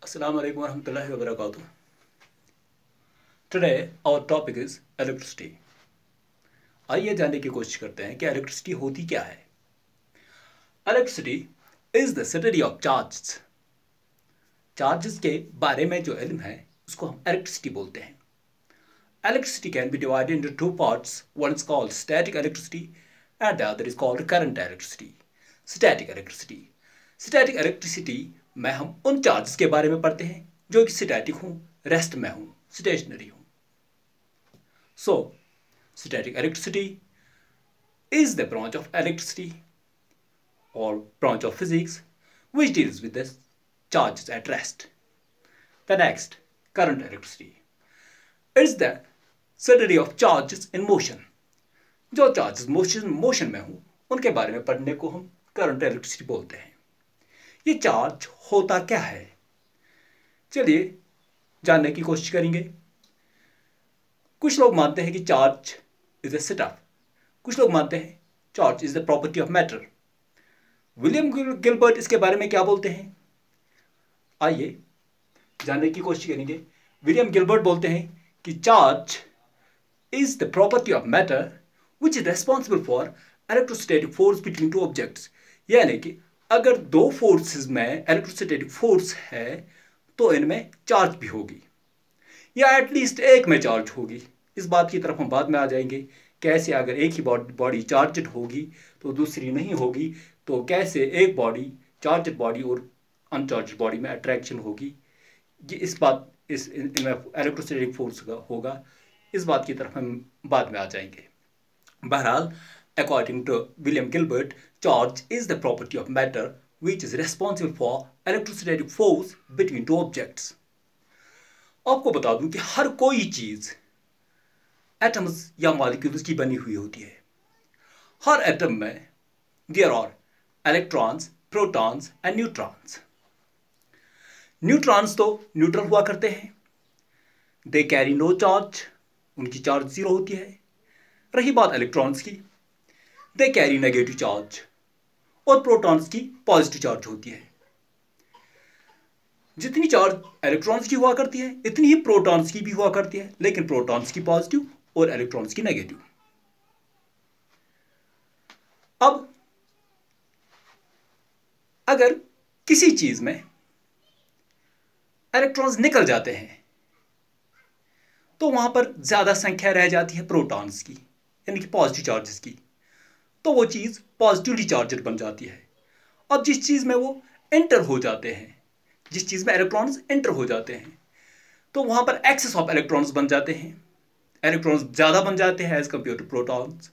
Assalamu alaikum warahmatullahi wabarakatuh. Today our topic is electricity. आइए जानने की कोशिश करते हैं कि इलेक्ट्रिसिटी होती क्या है. Electricity is the study of charges. Charges के बारे में जो इल्म है उसको हम इलेक्ट्रिसिटी बोलते हैं. Electricity can be divided into two parts. One is called static electricity and the other is called current electricity. Static electricity. Static electricity में हम उन चार्जेस के बारे में पढ़ते हैं जो कि स्टैटिक हूँ, रेस्ट में हूँ, स्टेशनरी हूँ. So, static electricity is the branch of electricity or branch of physics which deals with the charges at rest. The next, current electricity. It's the study of charges in motion. जो charges motion में हूँ उनके बारे में पढ़ने को हम current electricity बोलते हैं. ये चार्ज होता क्या है, चलिए जानने की कोशिश करेंगे. कुछ लोग मानते हैं कि चार्ज इज ए स्टफ. कुछ लोग मानते हैं charge is the property of matter. William Gilbert इसके बारे में क्या बोलते हैं, आइए जानने की कोशिश करेंगे. विलियम गिलबर्ट बोलते हैं कि charge is the property of matter which is responsible for electrostatic force between two objects. यानी कि अगर दो फोर्सेस में इलेक्ट्रोस्टैटिक फोर्स है तो इनमें चार्ज भी होगी या एटलीस्ट एक में चार्ज होगी. इस बात की तरफ हम बाद में आ जाएंगे. कैसे अगर एक ही बॉडी चार्जड होगी तो दूसरी नहीं होगी, तो कैसे एक बॉडी चार्जड बॉडी और अनचार्जड बॉडी में अट्रैक्शन होगी, ये इस इनमें इलेक्ट्रोस्टैटिक फोर्स होगा. इस बात की तरफ हम बाद में आ जाएंगे. बहरहाल, according to William Gilbert, charge is the property of matter which is responsible for electrostatic force between two objects. आपको बता दूं कि हर कोई चीज एटम्स या मॉलिक्यूल्स की बनी हुई होती है. हर एटम में there are electrons, protons and neutrons. Neutrons तो न्यूट्रल हुआ करते हैं, दे कैरी नो चार्ज, उनकी चार्ज जीरो होती है. रही बात इलेक्ट्रॉन्स की, दे कैरी नेगेटिव चार्ज और प्रोटॉन्स की पॉजिटिव चार्ज होती है. जितनी चार्ज इलेक्ट्रॉन्स की हुआ करती है इतनी ही प्रोटॉन्स की भी हुआ करती है, लेकिन प्रोटॉन्स की पॉजिटिव और इलेक्ट्रॉन्स की नेगेटिव. अब अगर किसी चीज में इलेक्ट्रॉन्स निकल जाते हैं तो वहां पर ज्यादा संख्या रह जाती है प्रोटॉन्स की, यानी कि पॉजिटिव चार्जेस की, तो वो चीज पॉजिटिवली चार्जड बन जाती है. अब जिस चीज में वो एंटर हो जाते हैं, जिस चीज में इलेक्ट्रॉन्स एंटर हो जाते हैं, तो वहां पर एक्सेस ऑफ इलेक्ट्रॉन्स बन जाते हैं. इलेक्ट्रॉन्स ज्यादा बन जाते हैं एज कंपेयर टू प्रोटॉन्स.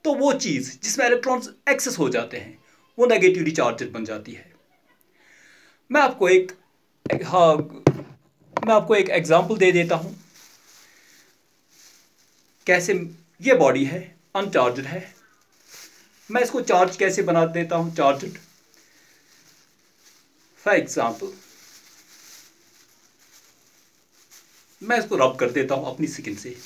तो वो चीज जिसमें इलेक्ट्रॉन्स एक्सेस हो जाते हैं वो नेगेटिवली चार्जड बन जाती है. मैं आपको एक एग्जाम्पल दे देता हूं. कैसे ये बॉडी है, अनचार्जड है, मैं इसको चार्ज कैसे बना देता हूं, चार्जड. फॉर एग्जाम्पल मैं इसको रब कर देता हूं अपनी स्किन से.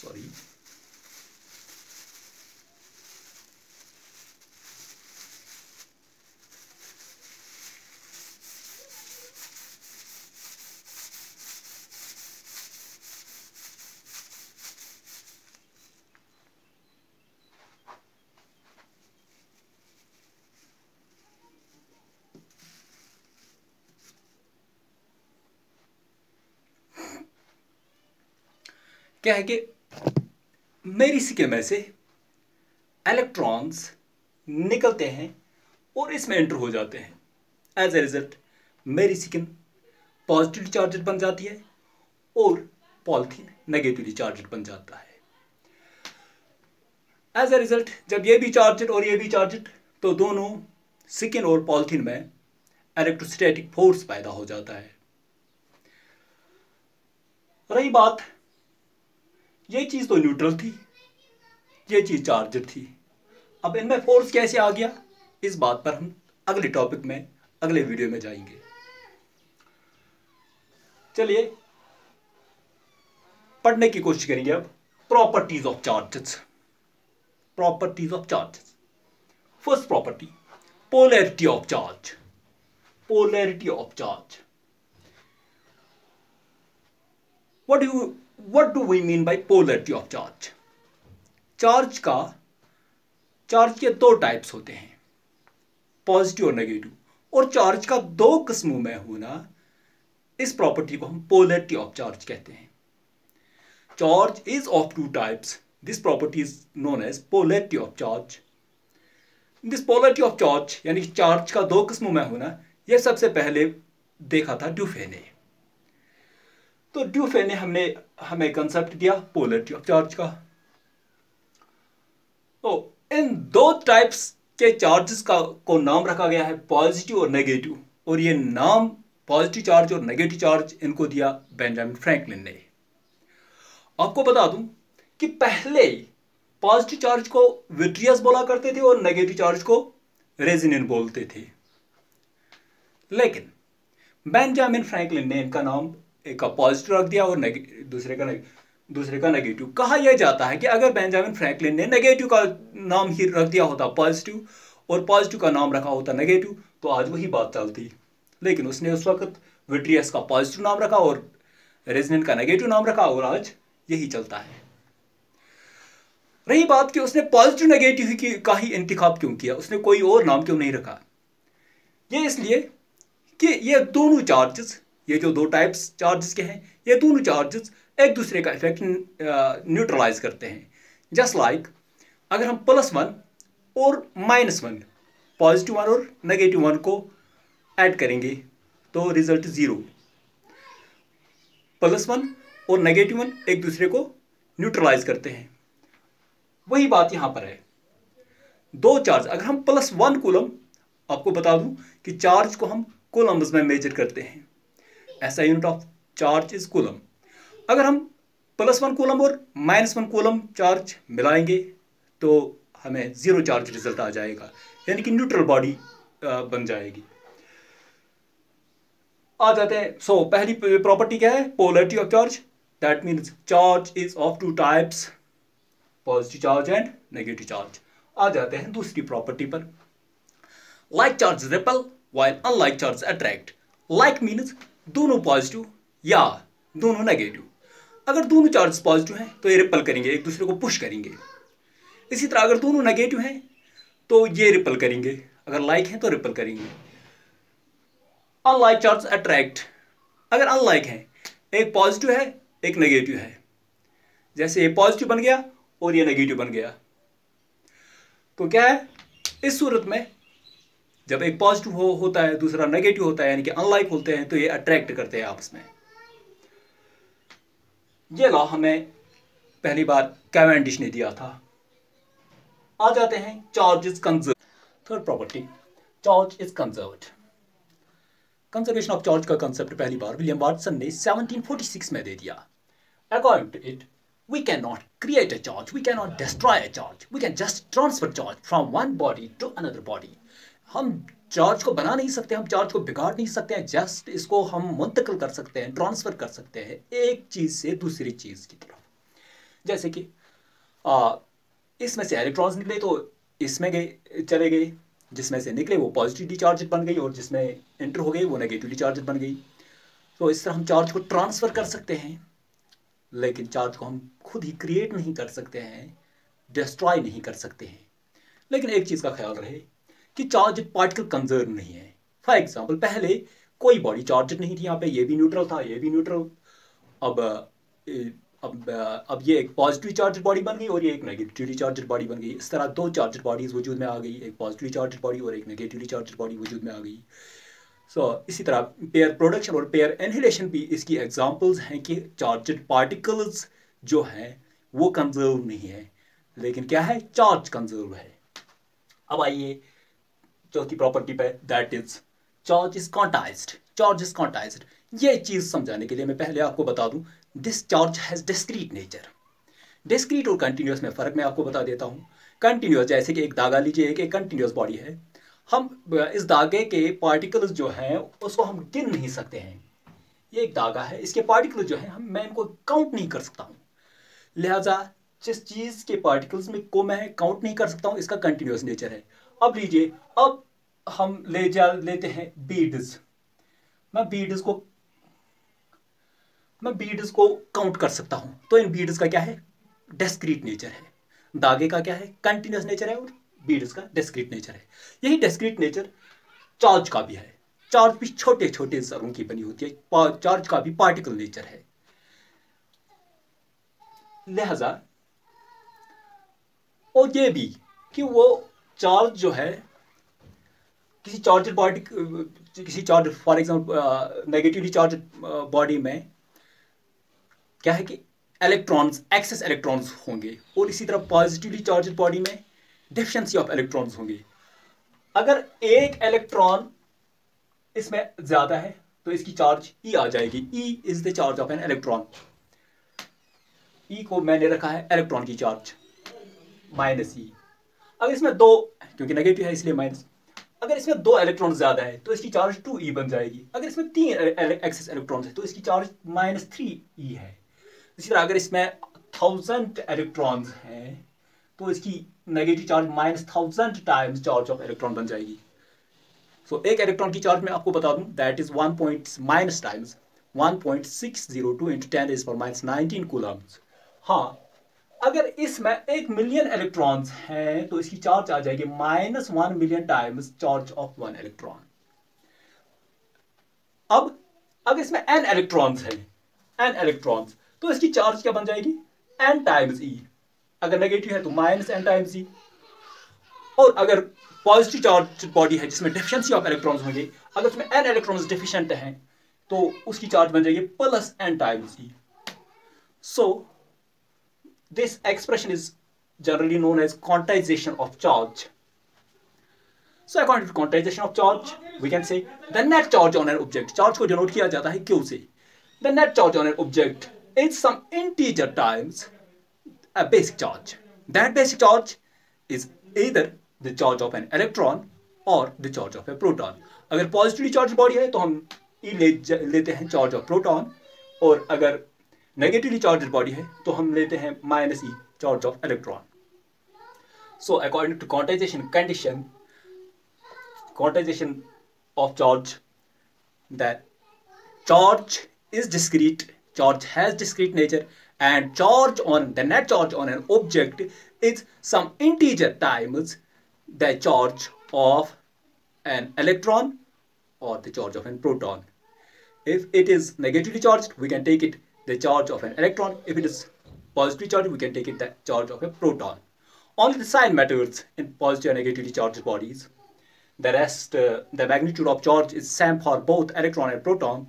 सॉरी, क्या है कि मेरी स्किन में से इलेक्ट्रॉन्स निकलते हैं और इसमें एंटर हो जाते हैं. एज ए रिजल्ट मेरी स्किन पॉजिटिवली चार्जड बन जाती है और पॉलिथीन नेगेटिवली चार्जड बन जाता है. एज ए रिजल्ट जब ये भी चार्जड और ये भी चार्जड, तो दोनों स्किन और पॉलिथीन में इलेक्ट्रोस्टैटिक फोर्स पैदा हो जाता है. रही बात, ये चीज तो न्यूट्रल थी, ये चीज चार्जर थी। अब इनमें फोर्स कैसे आ गया, इस बात पर हम अगले टॉपिक में, अगले वीडियो में जाएंगे। चलिए पढ़ने की कोशिश करेंगे अब properties of charges. Properties of charges. First property, polarity of charge. Polarity of charge, what do we mean by polarity of charge? Charge के दो टाइप्स होते हैं, पॉजिटिव और नेगेटिव, और चार्ज का दो किस्मों में होना, इस प्रॉपर्टी को हम पोलैरिटी ऑफ चार्ज कहते हैं। Charge is of two types, this property is known as polarity of charge. This polarity of charge यानी चार्ज का दो किस्मों में होना, यह सबसे पहले देखा था ड्यूफे ने। तो ड्यूफे ने हमें कंसेप्ट दिया पोलैरिटी ऑफ चार्ज का। तो इन दो टाइप्स के चार्जेस को नाम रखा गया है पॉजिटिव और नेगेटिव, और ये नाम पॉजिटिव चार्ज और नेगेटिव चार्ज इनको दिया बेंजामिन फ्रैंकलिन ने। आपको बता दूं कि पहले पॉजिटिव चार्ज को विट्रियस बोला करते थे और नेगेटिव चार्ज को रेजोनेंस बोलते थे, लेकिन बेंजामिन फ्रैंकलिन ने इनका नाम एक का पॉजिटिव रख दिया और दूसरे का नेगेटिव। कहा यह जाता है कि अगर बेंजामिन फ्रैंकलिन ने नेगेटिव का नाम ही रख दिया होता पॉजिटिव और पॉजिटिव का नाम रखा होता नेगेटिव, तो आज वही बात चलती। लेकिन उसने उस वक्त विट्रियस का पॉजिटिव नाम रखा और रेजोनेंस का नेगेटिव नाम रखा, और आज यही चलता है। रही बात कि उसने पॉजिटिव नेगेटिव का ही इंतखाब क्यों किया, उसने कोई और नाम क्यों नहीं रखा, ये इसलिए कि ये दोनों चार्जेस, ये जो दो टाइप्स चार्जेस के हैं, ये दोनों चार्जेस एक दूसरे का इफेक्ट न्यूट्रलाइज करते हैं। जस्ट लाइक अगर हम +1 और -1, पॉजिटिव 1 और नेगेटिव 1 को ऐड करेंगे तो रिजल्ट 0। +1 और नेगेटिव 1 एक दूसरे को न्यूट्रलाइज करते हैं। वही बात यहां पर है। दो चार्ज, अगर हम +1 कूलम, आपको बता दूं कि चार्ज को हम कूलम्स में मेजर करते हैं, ऐसा unit of charge is coulomb. अगर हम +1 कूलम और -1 कूलम चार्ज मिलाएंगे तो हमें 0 चार्ज रिजल्ट आ जाएगा, यानी कि न्यूट्रल बॉडी बन जाएगी। आ जाते हैं। सो पहली प्रॉपर्टी क्या है, polarity of charge. That means charge is of two types, positive charge and negative charge. आ जाते हैं दूसरी प्रॉपर्टी पर। Like charge repel while unlike charge attract. Like means दोनों पॉजिटिव या दोनों नेगेटिव। अगर दोनों चार्ज पॉजिटिव हैं तो ये रिपल करेंगे, एक दूसरे को पुश करेंगे। इसी तरह अगर दोनों नेगेटिव हैं तो ये रिपल करेंगे, अगर लाइक हैं तो रिपल करेंगे। Unlike charge attract. अगर अनलाइक हैं, एक पॉजिटिव है एक नेगेटिव है, जैसे ये पॉजिटिव बन गया और ये नेगेटिव बन गया, तो क्या है, इस सूरत में जब एक पॉजिटिव होता है दूसरा नेगेटिव होता है, यानी कि अनलाइक होते हैं, तो ये अट्रैक्ट करते हैं आपस में। ये लॉ हमें पहली बार कैवेंडिश ने दिया था। आ जाते हैं charge is conserve. Third property, charge is conserved. Conservation of charge का कंसेप्ट पहली बार विलियम वाटसन ने 1746 में दे दिया। According to it, we cannot create a charge, we cannot destroy a charge, we can just transfer charge from one body to another body. हम charge को बना नहीं सकते, हम चार्ज को बिगाड़ नहीं सकते हैं, जस्ट इसको हम मुंतकिल कर सकते हैं, ट्रांसफर कर सकते हैं एक चीज से दूसरी चीज की तरफ। जैसे कि इसमें से इलेक्ट्रॉन्स निकले तो इसमें गए, चले गए, जिसमें से निकले वो पॉजिटिवली चार्ज बन गई और जिसमें एंटर हो गई वो नेगेटिवली चार्ज बन गई। तो इस तरह हम चार्ज को ट्रांसफर कर सकते हैं, लेकिन चार्ज को हम खुद ही क्रिएट नहीं कर सकते हैं, डिस्ट्रॉय नहीं कर सकते हैं। लेकिन एक चीज का ख्याल रहे कि चार्ज पार्टिकल कंजर्व नहीं है। फॉर एग्जांपल, पहले कोई बॉडी चार्ज नहीं थी, यहाँ पे ये भी न्यूट्रल था, ये भी न्यूट्रल। अब ये एक पॉजिटिव चार्ज बॉडी बन गई और ये एक नेगेटिवली चार्ज बॉडी बन गई। इस तरह दो चार्ज बॉडीज वजूद में आ गई, एक पॉजिटिवली चार्ज बॉडी और एक नेगेटिवली चार्ज बॉडी वजूद में आ गई। इसी तरह पेयर प्रोडक्शन और पेयर एनहिलेशन भी इसकी एग्जांपल्स हैं कि चार्जड पार्टिकल्स जो हैं वो कंजर्व नहीं है, लेकिन क्या है, चार्ज कंजर्व है। अब आइए चौथी प्रॉपर्टी पे, that is charge is quantized. Charge is quantized, ये चीज समझाने के लिए मैं पहले आपको बता दूं, this charge has discrete nature. Discrete और कंटिन्यूस में फ़र्क मैं आपको बता देता हूँ। कंटिन्यूस जैसे कि एक धागा लीजिए, एक कंटिन्यूस बॉडी है, हम इस धागे के पार्टिकल्स जो हैं उसको हम गिन नहीं सकते हैं। ये एक धागा है, इसके पार्टिकल्स जो हैं मैं इनको काउंट नहीं कर सकता हूँ। लिहाजा जिस चीज़ के पार्टिकल्स में को मैं काउंट नहीं कर सकता हूँ, इसका कंटिन्यूस नेचर है। अब लीजिए, अब हम लेते हैं बीड्स। मैं बीड्स को काउंट कर सकता हूँ, तो इन बीड्स का क्या है? डिस्क्रीट नेचर है। धागे का क्या है? कंटिन्यूस नेचर है, और बीड्स का डिस्क्रीट नेचर है। यही डिस्क्रीट नेचर चार्ज का भी है। चार्ज भी छोटे छोटे ज़रों की बनी होती है, चार्ज का भी पार्टिकल नेचर है। लिहाजा और ये भी कि वो चार्ज जो है किसी charge for example negatively charge body में क्या है कि इलेक्ट्रॉन्स, एक्सेस इलेक्ट्रॉन्स होंगे, और इसी तरह पॉजिटिवली चार्ज बॉडी में डेफिशिएंसी ऑफ इलेक्ट्रॉन्स होंगे। अगर एक इलेक्ट्रॉन इसमें ज्यादा है तो इसकी चार्ज ई आ जाएगी। E is the charge of an electron. E को मैंने रखा है इलेक्ट्रॉन की चार्ज माइनस ई। अगर इसमें दो, क्योंकि नेगेटिव है इसलिए माइनस, अगर इसमें दो इलेक्ट्रॉन ज्यादा है तो इसकी चार्ज 2e बन जाएगी। अगर इसमें 3 एक्सेस इलेक्ट्रॉन है तो इसकी चार्ज -3e है। इसी तरह अगर इसमें 1000 इलेक्ट्रॉन्स हैं तो इसकी negative charge -1000 times charge of electron बन जाएगी। सो एक इलेक्ट्रॉन की चार्ज मैं आपको बता दूं, दैट इज 1 टाइम्स 1.602 × 10⁻⁻19 कूलम्स। हाँ, अगर इसमें 1 मिलियन इलेक्ट्रॉन्स हैं तो इसकी चार्ज आ जाएगी -1 million times charge of 1 electron. अब अगर इसमें n इलेक्ट्रॉन्स है, तो इसकी चार्ज क्या बन जाएगी? n times e। अगर नेगेटिव है तो -n टाइम्स e। और अगर पॉजिटिव चार्ज बॉडी है जिसमें डेफिशिएंसी ऑफ इलेक्ट्रॉन्स होंगे, अगर उसमें n इलेक्ट्रॉन्स डेफिशिएंट हैं तो उसकी चार्ज बन जाएगी +n times e। So this expression is generally known as quantization of charge. So according to quantization of charge, we can say the net charge on an object. Charge को denote किया जाता है Q से. The net charge on an object is some integer times a basic charge. That basic charge is either the charge of an electron or the charge of a proton. अगर positively charged body है तो हम लेते हैं charge of proton, और अगर negatively charge body है तो हम लेते हैं -e charge of electron. So according to quantization of charge, that charge is discrete, charge has discrete nature, and charge on the net charge on an object is some integer times the charge of an electron और the charge of an proton. If it is negatively charged, we can take it the charge of an electron. If it is positively charged, we can take it the charge of a proton. Only the sign matters in positive and negatively charged bodies. The rest, the magnitude of charge is same for both electron and proton.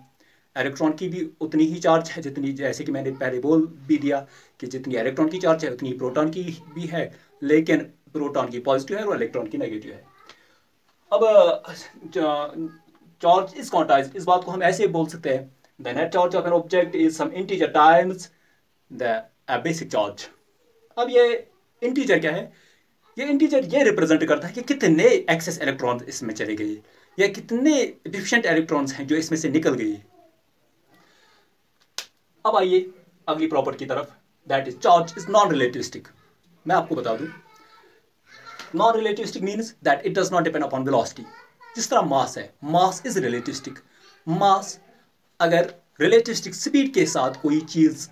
Electron की भी उतनी ही charge है जितनी, जैसे कि मैंने पहले बोल भी दिया कि जितनी इलेक्ट्रॉन की चार्ज है उतनी प्रोटॉन की भी है, लेकिन प्रोटॉन की पॉजिटिव है और इलेक्ट्रॉन की नेगेटिव है। अब चार्ज इज क्वांटाइज्ड, इस बात को हम ऐसे बोल सकते हैं, the net charge of an object is some integer times the basic charge. अब ये इंटीजर क्या है? ये इंटीजर ये रिप्रेजेंट करता है कि कितने एक्सेस इलेक्ट्रॉन्स इसमें चले गए या कितने डिफिशिएंट इलेक्ट्रॉन्स हैं जो इसमें से निकल गए। अब आइए अगली प्रॉपर्टी की तरफ, that is charge is non relativistic. मैं आपको बता दूं, non relativistic means that it does not depend upon velocity. जिस तरह मास है, मास इज रिलेटिविस्टिक। मास, अगर रिलेटिविस्टिक स्पीड के साथ कोई चीज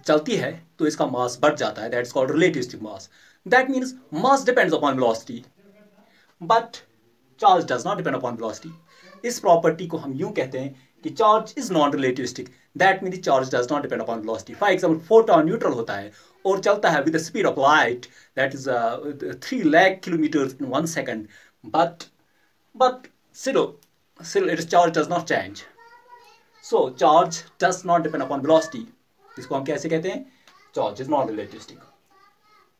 चलती है तो इसका मास बढ़ जाता है, that is called relativistic mass. That means mass depends upon velocity, but charge does not depend upon velocity. इस प्रॉपर्टी को हम यूं कहते हैं कि charge is non relativistic, that means charge does not depend upon velocity. For example, photon neutral होता है और चलता है with the speed of light, that is 3 lakh kilometres in 1 second, but still its charge does not change. So charge does not depend upon velocity. इसको हम कैसे कहते हैं? Charge is non relativistic.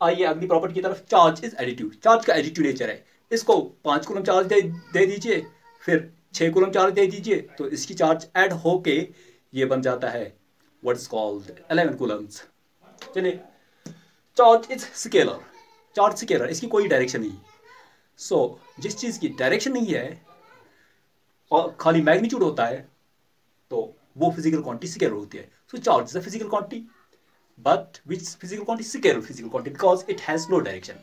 आइए अगली प्रॉपर्टी की तरफ, चार्ज इज एडिटिव। चार्ज का एडिटिव नेचर है। इसको 5 कूलम चार्ज दे दीजिए, फिर 6 कूलम चार्ज दे दीजिए, तो इसकी चार्ज ऐड होके ये बन जाता है व्हाट इज कॉल्ड 11 कूलम्स। चलिए, charge is scalar, charge scalar, इसकी कोई डायरेक्शन नहीं। सो जिस चीज़ की डायरेक्शन नहीं है और खाली मैग्नीट्यूड होता है तो वो फिजिकल क्वांटिटी स्केलर होती है। So charge is a physical quantity, but which physical quantity is scalar physical quantity because it has no direction.